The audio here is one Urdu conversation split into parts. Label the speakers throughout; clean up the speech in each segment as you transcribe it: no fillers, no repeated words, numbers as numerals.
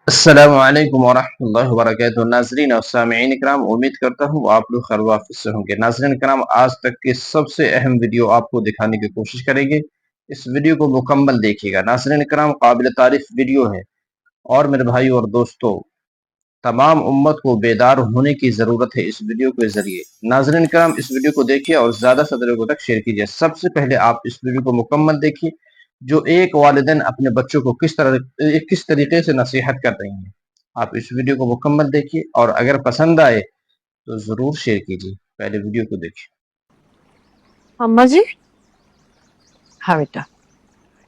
Speaker 1: السلام علیکم ورحمۃ اللہ وبرکاتہ ناظرین اور سامعین کرام، امید کرتا ہوں آپ لوگ خیر وافیت سے ہوں گے۔ ناظرین کرام، آج تک کی سب سے اہم ویڈیو آپ کو دکھانے کی کوشش کریں گے، اس ویڈیو کو مکمل دیکھیے گا۔ ناظرین کرام، قابل تعریف ویڈیو ہے اور میرے بھائی اور دوستو، تمام امت کو بیدار ہونے کی ضرورت ہے اس ویڈیو کے ذریعے۔ ناظرین کرام، اس ویڈیو کو دیکھیے اور زیادہ سے زیادہ لوگوں تک شیئر کیجیے۔ سب سے پہلے آپ اس ویڈیو کو مکمل دیکھیے، جو ایک والدین اپنے بچوں کو کس طریقے سے نصیحت کر رہی ہیں۔ آپ اس ویڈیو کو مکمل دیکھیے اور اگر پسند آئے تو ضرور شیئر کیجیے۔ پہلے ویڈیو کو دیکھیے۔
Speaker 2: اما جی، ہاں بیٹا،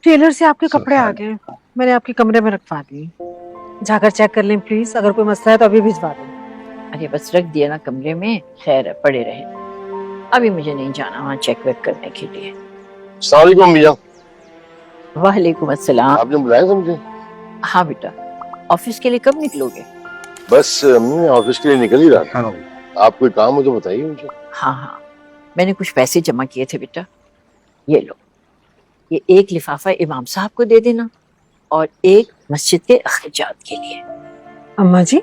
Speaker 2: ٹیلر سے آپ کے کپڑے آ
Speaker 1: سبحان
Speaker 2: گئے، میں نے آپ کے کمرے میں رکھوا دیے، جا کر چیک کر لیں پلیز، اگر کوئی مسئلہ ہے تو ابھی بھجوا دیں۔
Speaker 3: ارے بس رکھ دیا نا کمرے میں، خیر ہے پڑے رہے، ابھی مجھے نہیں جانا وہاں چیک ویک کرنے کے لیے۔
Speaker 4: السلام علیکم امی جان،
Speaker 3: وعلیکم السلام۔
Speaker 4: آپ نے بلایا تھا مجھے؟
Speaker 3: ہاں بیٹا، آفس کے لیے کب نکلو گے؟
Speaker 4: بس امی میں آفس کے لیے نکل ہی رہا
Speaker 1: سبحان
Speaker 4: تھا۔
Speaker 1: اللہ۔
Speaker 4: آپ کوئی کام ہو تو بتائیے مجھے۔
Speaker 3: ہاں ہاں، میں نے کچھ پیسے جمع کیے تھے بیٹا، یہ لو، یہ ایک لفافہ امام صاحب کو دے دینا اور ایک مسجد کے اخراجات کے لیے۔
Speaker 2: اما جی،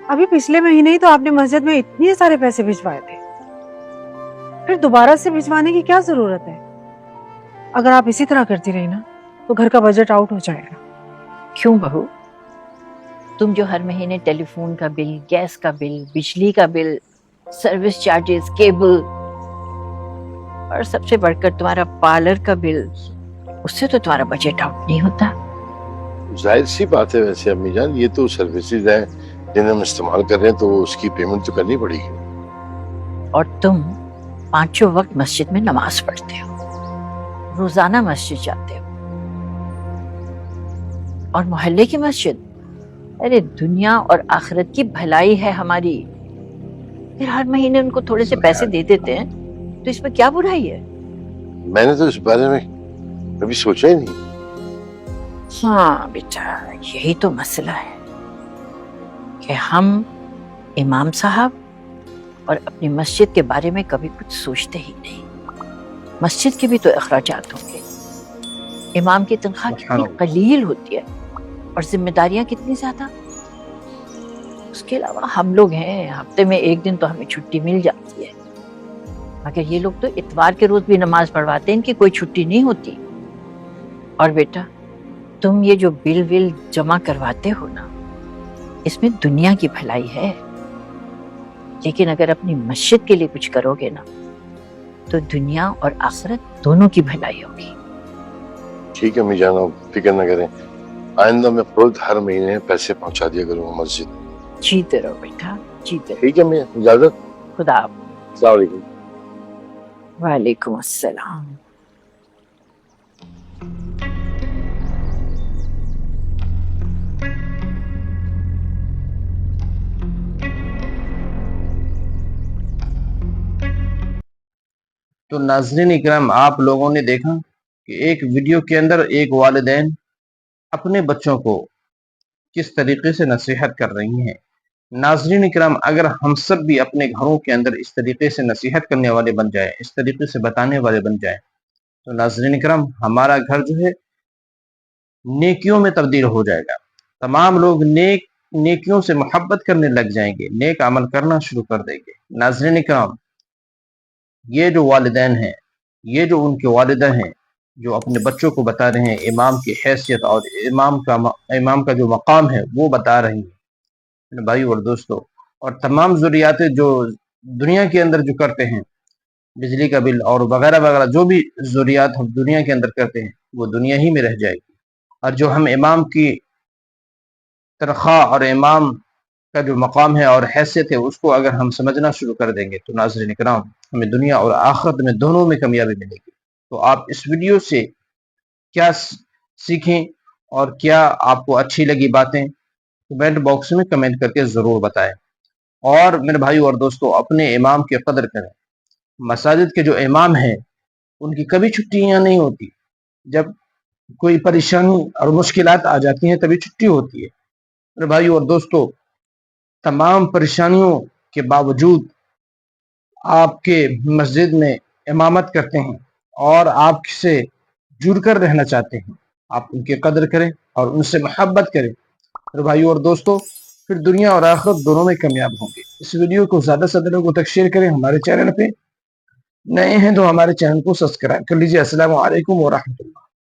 Speaker 2: ابھی پچھلے مہینے ہی تو آپ نے مسجد میں اتنے سارے پیسے بھجوائے تھے، پھر دوبارہ سے بھجوانے کی کیا ضرورت ہے؟ اگر آپ اسی طرح کرتی رہی نا تو گھر کا بجٹ آؤٹ ہو جائے گا۔
Speaker 3: کیوں بہو؟ تم جو ہر مہینے ٹیلی فون کا بل، گیس کا بل، بجلی کا بل، سروس چارجز، کیبل اور سب سے بڑھ کر تمہارا پارلر کا بل، اس سے تو تمہارا بجٹ آؤٹ نہیں ہوتا۔
Speaker 4: ظاہر سی بات ہے، ویسے امی جان یہ تو سروسز ہیں جنہیں ہم استعمال کر رہے ہیں تو اس کی پیمنٹ تو کرنی پڑے گی۔
Speaker 3: اور تم پانچوں وقت مسجد میں نماز پڑھتے ہو، روزانہ مسجد جاتے ہو، اور محلے کی مسجد، ارے دنیا اور آخرت کی بھلائی ہے ہماری، پھر ہر مہینے ان کو تھوڑے سے پیسے دے دیتے ہیں تو اس میں کیا برائی ہے؟
Speaker 4: میں نے تو اس بارے میں کبھی سوچا ہی نہیں۔
Speaker 3: ہاں بیٹا، یہی تو مسئلہ ہے کہ ہم امام صاحب اور اپنی مسجد کے بارے میں کبھی کچھ سوچتے ہی نہیں۔ مسجد کے بھی تو اخراجات ہوں گے، امام کی تنخواہ
Speaker 1: سبحان
Speaker 3: کتنی
Speaker 1: اللہ۔
Speaker 3: قلیل ہوتی ہے اور ذمہ داریاں کتنی زیادہ۔ اس کے علاوہ ہم لوگ ہیں، ہفتے میں ایک دن تو ہمیں چھٹی مل جاتی ہے، مگر یہ لوگ تو اتوار کے روز بھی نماز پڑھواتے ہیں، ان کی کوئی چھٹی نہیں ہوتی۔ اور بیٹا، تم یہ جو بل ول جمع کرواتے ہو نا، اس میں دنیا کی بھلائی ہے، لیکن اگر اپنی مسجد کے لیے کچھ کرو گے نا تو دنیا اور آخرت دونوں کی بھلائی ہوگی۔
Speaker 4: ٹھیک ہے امی جان، آپ فکر نہ کریں، آئندہ میں خود ہر مہینے پیسے پہنچا دیا کروں گا مسجد۔
Speaker 3: جیتے رہو بیٹا، جیتے رہو۔
Speaker 4: ٹھیک ہے امی، اجازت۔
Speaker 3: خدا حافظ۔
Speaker 4: السلام علیکم۔
Speaker 3: وعلیکم السلام۔
Speaker 1: تو ناظرین اکرام، آپ لوگوں نے دیکھا کہ ایک ویڈیو کے اندر ایک والدین اپنے بچوں کو کس طریقے سے نصیحت کر رہی ہیں۔ ناظرین اکرام، اگر ہم سب بھی اپنے گھروں کے اندر اس طریقے سے نصیحت کرنے والے بن جائیں، اس طریقے سے بتانے والے بن جائیں، تو ناظرین اکرام، ہمارا گھر جو ہے نیکیوں میں تبدیل ہو جائے گا۔ تمام لوگ نیکیوں سے محبت کرنے لگ جائیں گے، نیک عمل کرنا شروع کر دیں گے۔ ناظرین اکرام، یہ جو والدین ہیں، یہ جو ان کے والدہ ہیں، جو اپنے بچوں کو بتا رہے ہیں امام کی حیثیت اور امام کا جو مقام ہے وہ بتا رہی ہیں میرے بھائی اور دوستو، اور تمام ضروریات جو دنیا کے اندر جو کرتے ہیں، بجلی کا بل اور وغیرہ وغیرہ، جو بھی ضروریات ہم دنیا کے اندر کرتے ہیں وہ دنیا ہی میں رہ جائے گی، اور جو ہم امام کی تنخواہ اور امام کا جو مقام ہے اور حیثیت ہے اس کو اگر ہم سمجھنا شروع کر دیں گے تو ناظرین کرام، ہمیں دنیا اور آخرت میں دونوں میں کامیابی ملے گی۔ تو آپ اس ویڈیو سے کیا سیکھیں اور کیا آپ کو اچھی لگی باتیں، کمنٹ باکس میں کمنٹ کر کے ضرور بتائیں۔ اور میرے بھائی اور دوستو، اپنے امام کی قدر کریں۔ مساجد کے جو امام ہیں ان کی کبھی چھٹیاں نہیں ہوتی، جب کوئی پریشانی اور مشکلات آ جاتی ہیں تبھی چھٹی ہوتی ہے۔ میرے بھائی اور دوستو، تمام پریشانیوں کے باوجود آپ کے مسجد میں امامت کرتے ہیں اور آپ سے جڑ کر رہنا چاہتے ہیں، آپ ان کی قدر کریں اور ان سے محبت کریں، پھر بھائیو اور دوستو، پھر دنیا اور آخرت دونوں میں کامیاب ہوں گے۔ اس ویڈیو کو زیادہ سے زیادہ لوگوں تک شیئر کریں۔ ہمارے چینل پہ نئے ہیں تو ہمارے چینل کو سبسکرائب کر لیجیے۔ السلام علیکم ورحمۃ اللہ۔